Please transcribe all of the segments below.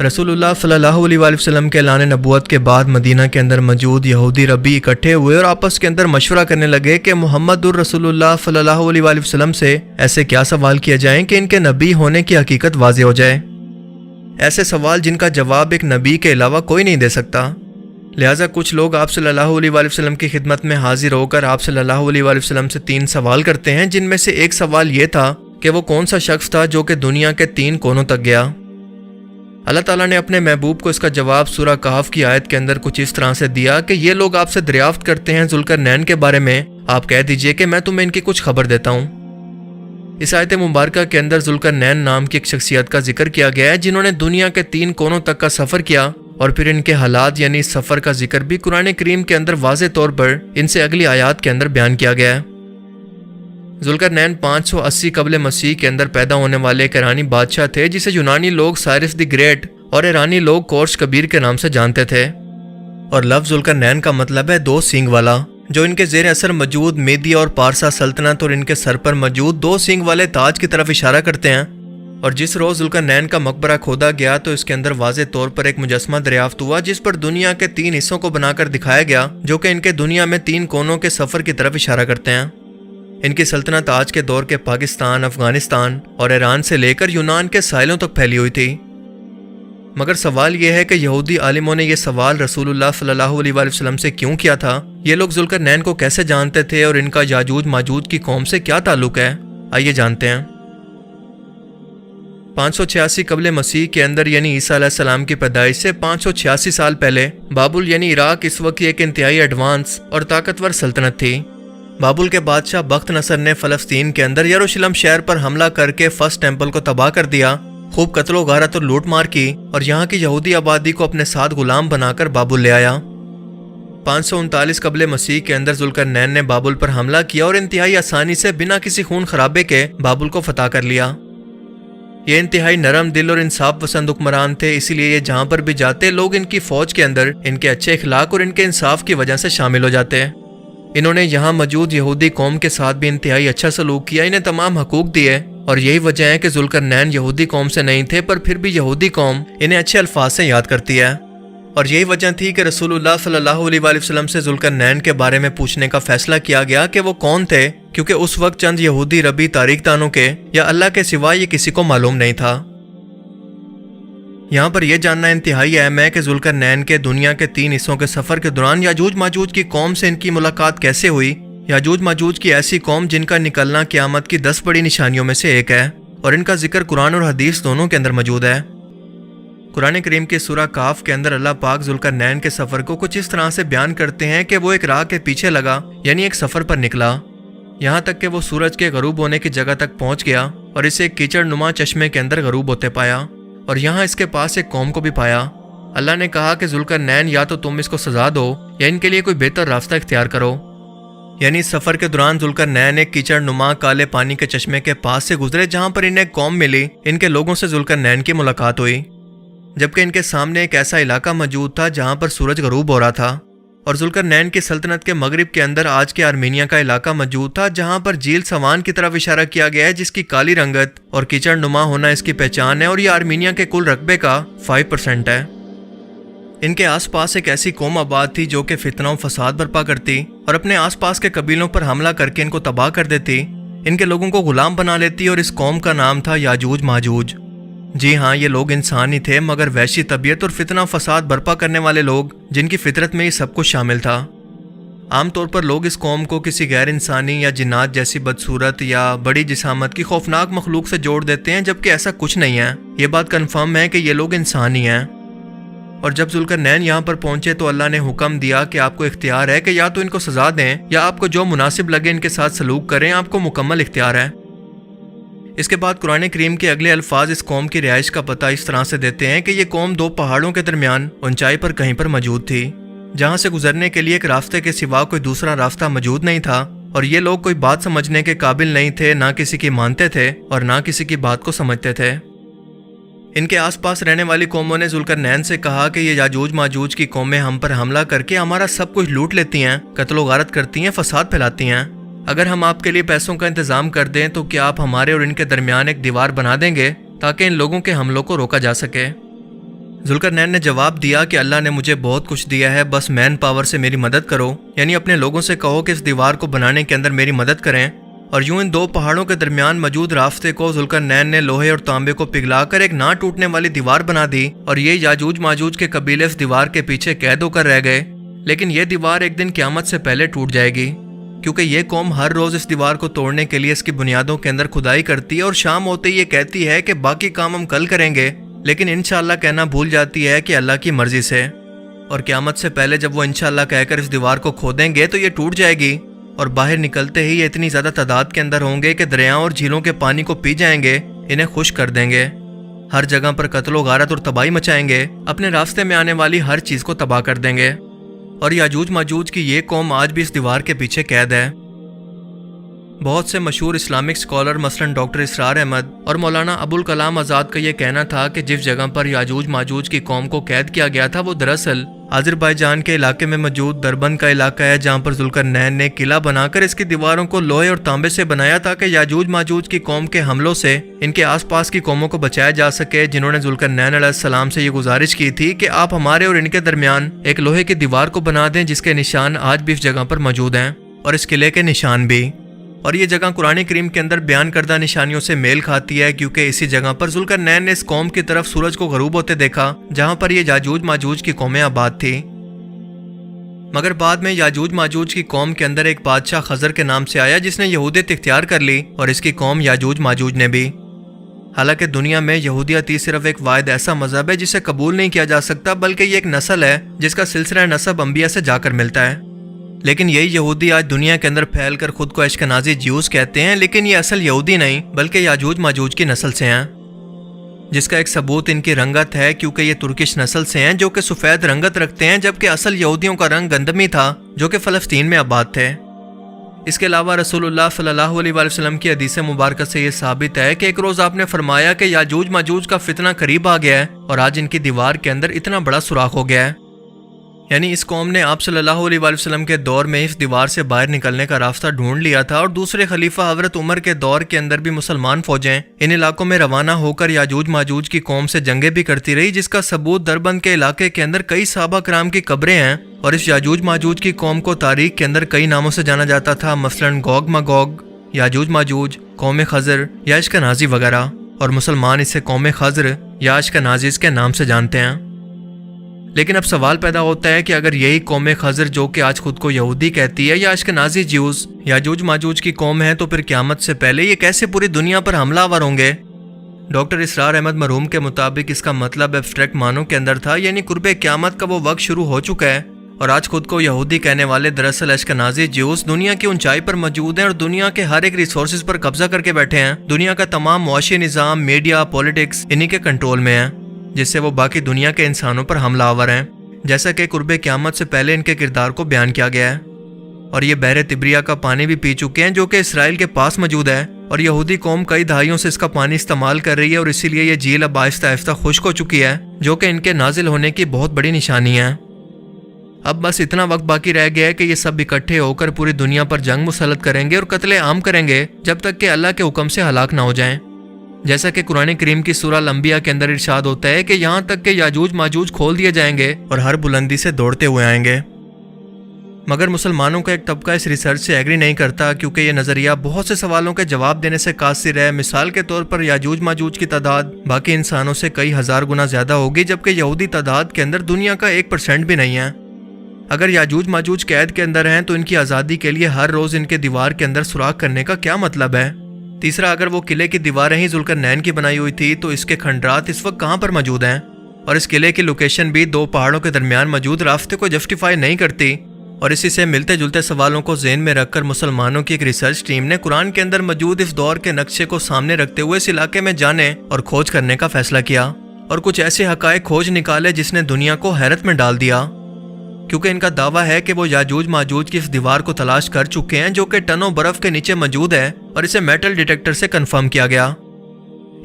रसूलुल्लाह सल्लल्लाहु अलैहि वसल्लम के ऐलान नबूवत के बाद मदीना के अंदर मौजूद यहूदी रब्बी इकट्ठे हुए और आपस के अंदर मशवरा करने लगे कि मुहम्मदुर रसूलुल्लाह सल्लल्लाहु अलैहि वसल्लम से ऐसे क्या सवाल किए जाएं कि इनके नबी होने की हकीकत वाज़ेह हो जाए। ऐसे सवाल जिनका जवाब एक नबी के अलावा कोई नहीं दे सकता। लिहाजा कुछ लोग आप सल्लल्लाहु अलैहि वसल्लम की खिदमत में हाजिर होकर आप सल्लल्लाहु अलैहि वसल्लम से 3 सवाल करते हैं, जिनमें से एक सवाल ये था कि वो कौन सा शख्स था जो कि दुनिया के 3 कोनों तक गया। अल्लाह ताला ने अपने महबूब को इसका जवाब सूरह कहफ की आयत के अंदर कुछ इस तरह से दिया कि ये लोग आपसे दरियाफ्त करते हैं ज़ुल्करनैन के बारे में, आप कह दीजिए कि मैं तुम्हें इनकी कुछ खबर देता हूँ। इस आयत मुबारका के अंदर ज़ुल्करनैन नाम की एक शख्सियत का जिक्र किया गया है जिन्होंने दुनिया के 3 कोनों तक का सफ़र किया, और फिर इनके हालात यानी इस सफ़र का जिक्र भी कुरान करीम के अंदर वाज़े तौर पर इनसे अगली आयात के अंदर बयान किया गया है। ज़ुल्करनैन 580 कबल मसीह के अंदर पैदा होने वाले एक ईरानी बादशाह थे जिसे यूनानी लोग साइरस द ग्रेट और ईरानी लोग कोर्श कबीर के नाम से जानते थे। और लफ्ज़ ज़ुल्करनैन का मतलब है 2 सींग वाला, जो इनके ज़ेर असर मौजूद मेदी और पारसा सल्तनत और इनके सर पर मौजूद 2 सींग वाले ताज की तरफ इशारा करते हैं। और जिस रोज़ ज़ुल्करनैन का मकबरा खोदा गया तो इसके अंदर वाज़े तौर पर एक मुजस्मा दरियाफ्त हुआ जिस पर दुनिया के 3 हिस्सों को बनाकर दिखाया गया, जो कि इनके दुनिया में 3 कोनों के सफ़र की तरफ इशारा करते हैं। इनकी सल्तनत आज के दौर के पाकिस्तान, अफगानिस्तान और ईरान से लेकर यूनान के साहिलों तक फैली हुई थी। मगर सवाल यह है कि यहूदी आलिमों ने यह सवाल रसूलुल्लाह सल्लल्लाहु अलैहि वसल्लम से क्यों किया था? ये लोग ज़ुल्करनैन को कैसे जानते थे और इनका याजूज माजूज की कौम से क्या ताल्लुक है? आइए जानते हैं। 586 कबल मसीह के अंदर यानी ईसा अलैहिस्सलाम की पैदाइश से 586 साल पहले बाबुल यानी इराक इस वक्त एक इंतहाई एडवांस और ताकतवर सल्तनत थी। बाबुल के बादशाह बख्त नसर ने फ़लस्तीन के अंदर यरूशलेम शहर पर हमला करके फर्स्ट टेम्पल को तबाह कर दिया, खूब कत्लो गारत और लूट मार की और यहाँ की यहूदी आबादी को अपने साथ गुलाम बनाकर बाबुल ले आया। 539 कबल मसीह के अंदर ज़ुल्करनैन ने बाबुल पर हमला किया और इंतहाई आसानी से बिना किसी खून खराबे के बाबुल को फतह कर लिया। ये इंतहाई नरम दिल और इंसाफ पसंद हुक्मरान थे, इसीलिए ये जहाँ पर भी जाते लोग इनकी फौज के अंदर इनके अच्छे इखलाक और इनके इंसाफ की वजह से शामिल हो जाते हैं। इन्होंने यहाँ मौजूद यहूदी कौम के साथ भी इंतहाई अच्छा सलूक किया, इन्हें तमाम हकूक दिए, और यही वजह है कि ज़ुल्करनैन यहूदी कौम से नहीं थे पर फिर भी यहूदी कौम इन्हें अच्छे अल्फाज से याद करती है। और यही वजह थी कि रसूलुल्लाह सल्लल्लाहु अलैहि वसल्लम से ज़ुल्करनैन के बारे में पूछने का फैसला किया गया कि वो कौन थे, क्योंकि उस वक्त चंद यहूदी रबी तारीख दानों के या अल्लाह के सिवा ये किसी को मालूम नहीं था। यहाँ पर यह जानना इंतहाई अहम है कि ज़ुल्करनैन के दुनिया के 3 हिस्सों के सफ़र के दौरान याजूज माजूज की कौम से इनकी मुलाकात कैसे हुई। याजूज माजूज की ऐसी कौम जिनका निकलना क़यामत की 10 बड़ी निशानियों में से एक है, और इनका जिक्र कुरान और हदीस दोनों के अंदर मौजूद है। कुरान करीम के सूरह कहफ के अंदर अल्लाह पाक ज़ुल्करनैन के सफ़र को कुछ इस तरह से बयान करते हैं कि वो एक राह के पीछे लगा, यानी एक सफ़र पर निकला, यहाँ तक कि वो सूरज के गरूब होने की जगह तक पहुँच गया और इसे एक कीचड़ नुमा चश्मे के अंदर गरूब होते पाया, और यहाँ इसके पास एक कौम को भी पाया। अल्लाह ने कहा कि ज़ुल्करनैन या तो तुम इसको सजा दो या इनके लिए कोई बेहतर रास्ता इख्तियार करो। यानी इस सफ़र के दौरान ज़ुल्करनैन एक कीचड़ नुमा काले पानी के चश्मे के पास से गुजरे जहाँ पर इन्हें कौम मिली। इनके लोगों से ज़ुल्करनैन की मुलाकात हुई, जबकि इनके सामने एक ऐसा इलाका मौजूद था जहाँ पर सूरज गरूब हो रहा था, और ज़ुल्करनैन की सल्तनत के मगरिब के अंदर आज के आर्मीनिया का इलाका मौजूद था जहाँ पर झील सवान की तरफ इशारा किया गया है, जिसकी काली रंगत और कीचड़ नुमा होना इसकी पहचान है, और ये आर्मीनिया के कुल रकबे का 5% है। इनके आसपास एक ऐसी कौम आबाद थी जो कि फितना और फसाद बर्पा करती और अपने आसपास के कबीलों पर हमला करके इनको तबाह कर देती, इनके लोगों को गुलाम बना लेती, और इस कौम का नाम था याजूज माजूज। जी हाँ, ये लोग इंसान ही थे मगर वैशी तबीयत और फितना फसाद बर्पा करने वाले लोग, जिनकी फितरत में ये सब कुछ शामिल था। आमतौर पर लोग इस कौम को किसी गैर इंसानी या जिन्नात जैसी बदसूरत या बड़ी जिसामत की खौफनाक मखलूक से जोड़ देते हैं, जबकि ऐसा कुछ नहीं है। ये बात कन्फर्म है कि ये लोग इंसान ही हैं। और जब ज़ुल्करनैन यहाँ पर पहुंचे तो अल्लाह ने हुक्म दिया कि आपको इख्तियार है कि या तो इनको सजा दें या आपको जो मुनासिब लगे इनके साथ सलूक करें, आपको मुकम्मल इख्तियार है। इसके बाद कुरान करीम के अगले अल्फाज इस कौम की रिहाइश का पता इस तरह से देते हैं कि ये कौम 2 पहाड़ों के दरमियान ऊंचाई पर कहीं पर मौजूद थी, जहाँ से गुजरने के लिए एक रास्ते के सिवा कोई दूसरा रास्ता मौजूद नहीं था, और ये लोग कोई बात समझने के काबिल नहीं थे, ना किसी की मानते थे और ना किसी की बात को समझते थे। इनके आसपास रहने वाली कौमों ने ज़ुल्करनैन से कहा कि ये याजूज माजूज की कौमें हम पर हमला करके हमारा सब कुछ लूट लेती हैं, कत्लो गारत करती हैं, फसाद फैलाती हैं। अगर हम आपके लिए पैसों का इंतजाम कर दें तो क्या आप हमारे और इनके दरमियान एक दीवार बना देंगे ताकि इन लोगों के हमलों को रोका जा सके। ذوالقرنین نے جواب دیا کہ اللہ نے مجھے بہت کچھ دیا ہے، بس مین پاور سے میری مدد کرو، یعنی اپنے لوگوں سے کہو کہ اس دیوار کو بنانے کے اندر میری مدد کریں۔ اور یوں ان دو پہاڑوں کے درمیان موجود راستے کو ذوالقرنین نے لوہے اور تانبے کو پگھلا کر ایک نہ ٹوٹنے والی دیوار بنا دی، اور یہ یاجوج ماجوج کے قبیلے اس دیوار کے پیچھے قید ہو کر رہ گئے۔ لیکن یہ دیوار ایک دن قیامت سے پہلے ٹوٹ جائے گی، کیونکہ یہ قوم ہر روز اس دیوار کو توڑنے کے لیے اس کی بنیادوں کے اندر کھدائی کرتی ہے، اور شام ہوتے ہی یہ کہتی ہے کہ باقی کام ہم کل کریں گے، لیکن انشاءاللہ کہنا بھول جاتی ہے کہ اللہ کی مرضی سے۔ اور قیامت سے پہلے جب وہ انشاءاللہ کہہ کر اس دیوار کو کھودیں گے تو یہ ٹوٹ جائے گی، اور باہر نکلتے ہی یہ اتنی زیادہ تعداد کے اندر ہوں گے کہ دریاؤں اور جھیلوں کے پانی کو پی جائیں گے، انہیں خشک کر دیں گے، ہر جگہ پر قتل و غارت اور تباہی مچائیں گے، اپنے راستے میں آنے والی ہر چیز کو تباہ کر دیں گے۔ اور یاجوج ماجوج کی یہ قوم آج بھی اس دیوار کے پیچھے قید ہے۔ بہت سے مشہور اسلامک اسکالر مثلاً ڈاکٹر اسرار احمد اور مولانا ابوالکلام آزاد کا یہ کہنا تھا کہ جس جگہ پر یاجوج ماجوج کی قوم کو قید کیا گیا تھا وہ دراصل آذربائیجان کے علاقے میں موجود دربند کا علاقہ ہے، جہاں پر ذوالقرنین نے قلعہ بنا کر اس کی دیواروں کو لوہے اور تانبے سے بنایا تاکہ یاجوج ماجوج کی قوم کے حملوں سے ان کے آس پاس کی قوموں کو بچایا جا سکے، جنہوں نے ذوالقرنین علیہ السلام سے یہ گزارش کی تھی کہ آپ ہمارے اور ان کے درمیان ایک لوہے کی دیوار کو بنا دیں جس کے نشان آج بھی اس جگہ پر موجود ہیں، اور اس قلعے کے نشان بھی۔ اور یہ جگہ قرآن کریم کے اندر بیان کردہ نشانیوں سے میل کھاتی ہے، کیونکہ اسی جگہ پر ذوالقرنین نے اس قوم کی طرف سورج کو غروب ہوتے دیکھا جہاں پر یہ یاجوج ماجوج کی قومیں آباد تھی۔ مگر بعد میں یاجوج ماجوج کی قوم کے اندر ایک بادشاہ خضر کے نام سے آیا جس نے یہودیت اختیار کر لی، اور اس کی قوم یاجوج ماجوج نے بھی۔ حالانکہ دنیا میں یہودیت ہی صرف ایک واحد ایسا مذہب ہے جسے قبول نہیں کیا جا سکتا، بلکہ یہ ایک نسل ہے جس کا سلسلہ نسب انبیاء سے جا کر ملتا ہے۔ لیکن یہی یہودی آج دنیا کے اندر پھیل کر خود کو اشکنازی جیوز کہتے ہیں، لیکن یہ اصل یہودی نہیں بلکہ یاجوج ماجوج کی نسل سے ہیں، جس کا ایک ثبوت ان کی رنگت ہے، کیونکہ یہ ترکش نسل سے ہیں جو کہ سفید رنگت رکھتے ہیں، جبکہ اصل یہودیوں کا رنگ گندمی تھا جو کہ فلسطین میں آباد تھے۔ اس کے علاوہ رسول اللہ صلی اللہ علیہ وسلم کی حدیث مبارکہ سے یہ ثابت ہے کہ ایک روز آپ نے فرمایا کہ یاجوج ماجوج کا فتنہ قریب آ گیا ہے، اور آج ان کی دیوار کے اندر اتنا بڑا سوراخ ہو گیا ہے۔ یعنی اس قوم نے آپ صلی اللہ علیہ وسلم کے دور میں اس دیوار سے باہر نکلنے کا راستہ ڈھونڈ لیا تھا، اور دوسرے خلیفہ حضرت عمر کے دور کے اندر بھی مسلمان فوجیں ان علاقوں میں روانہ ہو کر یاجوج ماجوج کی قوم سے جنگیں بھی کرتی رہی، جس کا ثبوت دربند کے علاقے کے اندر کئی صحابہ کرام کی قبریں ہیں، اور اس یاجوج ماجوج کی قوم کو تاریخ کے اندر کئی ناموں سے جانا جاتا تھا، مثلاً گوگ ماگوگ، یاجوج ماجوج، قوم خضر یا اشکنازی وغیرہ، اور مسلمان اسے قوم خضر یا اشکنازیز کے نام سے جانتے ہیں۔ لیکن اب سوال پیدا ہوتا ہے کہ اگر یہی قوم خضر جو کہ آج خود کو یہودی کہتی ہے یا اشکنازی جیوز یاجوج ماجوج کی قوم ہے، تو پھر قیامت سے پہلے یہ کیسے پوری دنیا پر حملہ آور ہوں گے؟ ڈاکٹر اسرار احمد مرحوم کے مطابق اس کا مطلب ایبسٹریکٹ معنوں کے اندر تھا، یعنی قرب قیامت کا وہ وقت شروع ہو چکا ہے، اور آج خود کو یہودی کہنے والے دراصل اشکنازی جیوز دنیا کی اونچائی پر موجود ہیں، اور دنیا کے ہر ایک ریسورسز پر قبضہ کر کے بیٹھے ہیں۔ دنیا کا تمام معاشی نظام، میڈیا، پولیٹکس انہی کے کنٹرول میں ہے، جس سے وہ باقی دنیا کے انسانوں پر حملہ آور ہیں، جیسا کہ قرب قیامت سے پہلے ان کے کردار کو بیان کیا گیا ہے۔ اور یہ بحر تبریہ کا پانی بھی پی چکے ہیں جو کہ اسرائیل کے پاس موجود ہے، اور یہودی قوم کئی دہائیوں سے اس کا پانی استعمال کر رہی ہے، اور اسی لیے یہ جھیل اب آہستہ آہستہ خشک ہو چکی ہے، جو کہ ان کے نازل ہونے کی بہت بڑی نشانی ہے۔ اب بس اتنا وقت باقی رہ گیا ہے کہ یہ سب اکٹھے ہو کر پوری دنیا پر جنگ مسلط کریں گے اور قتل عام کریں گے، جب تک کہ اللہ کے حکم سے ہلاک نہ ہو جائیں، جیسا کہ قرآن کریم کی سورہ الانبیاء کے اندر ارشاد ہوتا ہے کہ یہاں تک کہ یاجوج ماجوج کھول دیے جائیں گے اور ہر بلندی سے دوڑتے ہوئے آئیں گے۔ مگر مسلمانوں کا ایک طبقہ اس ریسرچ سے ایگری نہیں کرتا، کیونکہ یہ نظریہ بہت سے سوالوں کے جواب دینے سے قاصر ہے۔ مثال کے طور پر یاجوج ماجوج کی تعداد باقی انسانوں سے کئی ہزار گنا زیادہ ہوگی، جبکہ یہودی تعداد کے اندر دنیا کا 1% بھی نہیں ہے۔ اگر یاجوج ماجوج قید کے اندر ہیں تو ان کی آزادی کے لیے ہر روز ان کے دیوار کے اندر سوراخ کرنے کا کیا مطلب ہے؟ تیسرا، اگر وہ قلعے کی دیواریں ہی ذوالقرنین کی بنائی ہوئی تھی تو اس کے کھنڈرات اس وقت کہاں پر موجود ہیں؟ اور اس قلعے کی لوکیشن بھی دو پہاڑوں کے درمیان موجود راستے کو جسٹیفائی نہیں کرتی۔ اور اسی سے ملتے جلتے سوالوں کو ذہن میں رکھ کر مسلمانوں کی ایک ریسرچ ٹیم نے قرآن کے اندر موجود اس دور کے نقشے کو سامنے رکھتے ہوئے اس علاقے میں جانے اور کھوج کرنے کا فیصلہ کیا، اور کچھ ایسے حقائق کھوج نکالے جس نے دنیا کو حیرت میں ڈال دیا، کیونکہ ان کا دعویٰ ہے کہ وہ یاجوج ماجوج کی اس دیوار کو تلاش کر چکے ہیں جو کہ ٹنوں برف کے نیچے موجود ہے، اور اسے میٹل ڈیٹیکٹر سے کنفرم کیا گیا۔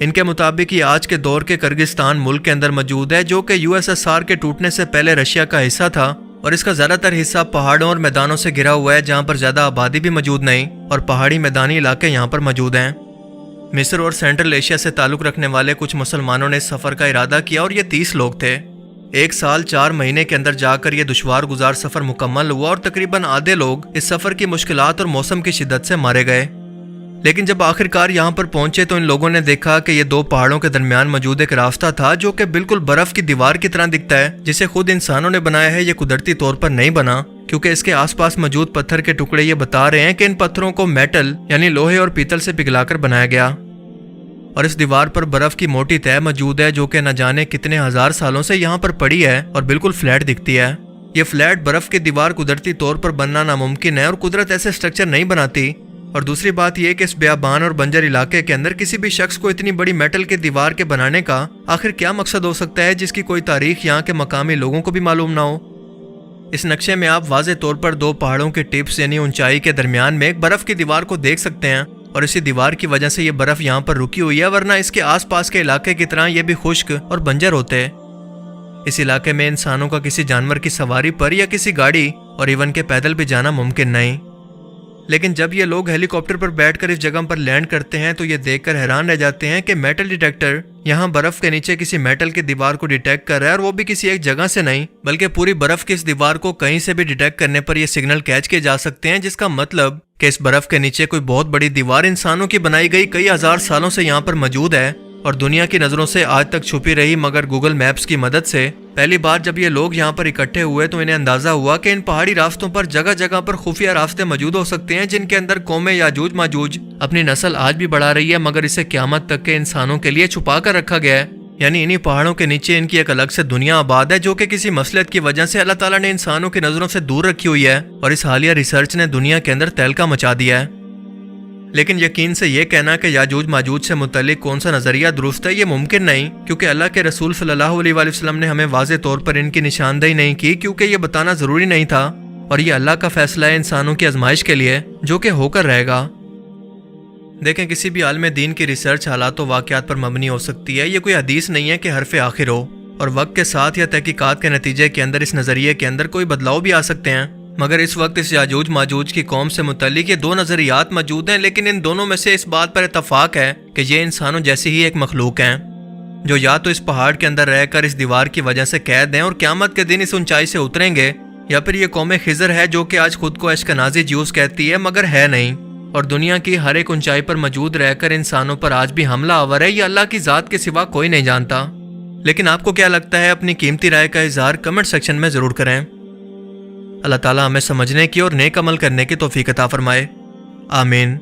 ان کے مطابق یہ آج کے دور کے کرگستان ملک کے اندر موجود ہے، جو کہ USSR کے ٹوٹنے سے پہلے رشیا کا حصہ تھا، اور اس کا زیادہ تر حصہ پہاڑوں اور میدانوں سے گھرا ہوا ہے، جہاں پر زیادہ آبادی بھی موجود نہیں، اور پہاڑی میدانی علاقے یہاں پر موجود ہیں۔ مصر اور سینٹرل ایشیا سے تعلق رکھنے والے کچھ مسلمانوں نے اس سفر کا ارادہ کیا، اور یہ 30 لوگ تھے، 1 साल 4 महीने के अंदर जाकर ये दुश्वार गुजार सफर मुकम्मल हुआ और तकरीबन आधे लोग इस सफर की मुश्किलात और मौसम की शिद्दत से मारे गए। लेकिन जब आखिरकार यहाँ पर पहुंचे तो इन लोगों ने देखा कि ये 2 पहाड़ों के दरमियान मौजूद एक रास्ता था जो कि बिल्कुल बर्फ की दीवार की तरह दिखता है, जिसे खुद इंसानों ने बनाया है। ये कुदरती तौर पर नहीं बना, क्योंकि इसके आसपास मौजूद पत्थर के टुकड़े ये बता रहे हैं कि इन पत्थरों को मेटल यानी लोहे और पीतल से पिघलाकर बनाया गया। और इस दीवार पर बर्फ की मोटी तह मौजूद है जो कि न जाने कितने हजार सालों से यहाँ पर पड़ी है और बिल्कुल फ्लैट दिखती है। ये फ्लैट बर्फ की दीवार कुदरती तौर पर बनना नामुमकिन है और कुदरत ऐसे स्ट्रक्चर नहीं बनाती। और दूसरी बात यह कि इस बेआबान और बंजर इलाके के अंदर किसी भी शख्स को इतनी बड़ी मेटल की दीवार के बनाने का आखिर क्या मकसद हो सकता है, जिसकी कोई तारीख यहाँ के मकामी लोगों को भी मालूम ना हो। इस नक्शे में आप वाज़े तौर पर 2 पहाड़ों के टिप्स यानी ऊंचाई के दरमियान में एक बर्फ की दीवार को देख सकते हैं, और इसी दीवार की वजह से ये बर्फ यहाँ पर रुकी हुई है, वरना इसके आसपास के इलाके की तरह ये भी खुश्क और बंजर होते हैं। इस इलाके में इंसानों का किसी जानवर की सवारी पर या किसी गाड़ी और इवन के पैदल भी जाना मुमकिन नहीं। लेकिन जब ये लोग हेलीकॉप्टर पर बैठकर इस जगह पर लैंड करते हैं तो ये देखकर हैरान रह जाते हैं कि मेटल डिटेक्टर यहाँ बर्फ के नीचे किसी मेटल की दीवार को डिटेक्ट कर रहा है, और वो भी किसी एक जगह से नहीं बल्कि पूरी बर्फ की इस दीवार को कहीं से भी डिटेक्ट करने पर ये सिग्नल कैच किए जा सकते हैं, जिसका मतलब कि इस बर्फ के नीचे कोई बहुत बड़ी दीवार इंसानों की बनाई गई कई हजार सालों से यहाँ पर मौजूद है और दुनिया की नजरों से आज तक छुपी रही। मगर गूगल मैप्स की मदद से पहली बार जब ये लोग यहाँ पर इकट्ठे हुए तो इन्हें अंदाजा हुआ कि इन पहाड़ी रास्तों पर जगह जगह पर खुफिया रास्ते मौजूद हो सकते हैं, जिनके अंदर कौमें याजूज माजूज अपनी नस्ल आज भी बढ़ा रही है, मगर इसे क़यामत तक के इंसानों के लिए छुपा कर रखा गया है। यानी इन्हीं पहाड़ों के नीचे इनकी एक अलग से दुनिया आबाद है जो कि किसी मसलहत की वजह से अल्लाह ताला ने इंसानों की नजरों से दूर रखी हुई है, और इस हालिया रिसर्च ने दुनिया के अंदर तहलका मचा दिया है। लेकिन यकीन से ये कहना कि याजूज माजूज से मुतल्लिक कौन सा नजरिया दुरुस्त है, ये मुमकिन नहीं, क्योंकि अल्लाह के रसूल सल्लल्लाहु अलैहि वसल्लम ने हमें वाज़े तौर पर इनकी निशानदेही नहीं की, क्योंकि ये बताना जरूरी नहीं था, और ये अल्लाह का फैसला है इंसानों की आजमाइश के लिए जो कि होकर रहेगा। देखें, किसी भी आलम दीन की रिसर्च हालात व वाक़यात पर मबनी हो सकती है। ये कोई हदीस नहीं है कि हरफ आखिर हो, और वक्त के साथ या तहकीकात के नतीजे के अंदर इस नज़रिए के अंदर कोई बदलाव भी आ सकते हैं। मगर इस वक्त इस याजूज माजूज की कौम से मुतल्लिक ये 2 नज़रियात मौजूद हैं, लेकिन इन दोनों में से इस बात पर इत्तफाक है कि ये इंसानों जैसी ही एक मखलूक हैं जो या तो इस पहाड़ के अंदर रहकर इस दीवार की वजह से कैद हैं और क़यामत के दिन इस ऊंचाई से उतरेंगे, या फिर ये कौम खिज़र है जो कि आज खुद को अश्कनाज़ी ज्यूस कहती है मगर है नहीं, और दुनिया की हर एक ऊंचाई पर मौजूद रहकर इंसानों पर आज भी हमला आवर है। ये अल्लाह की ज़ात के सिवा कोई नहीं जानता। लेकिन आपको क्या लगता है? अपनी कीमती राय का इज़हार कमेंट सेक्शन में ज़रूर करें। अल्लाह ताला हमें समझने की और नेक अमल करने की तौफीक अता फरमाए। आमीन।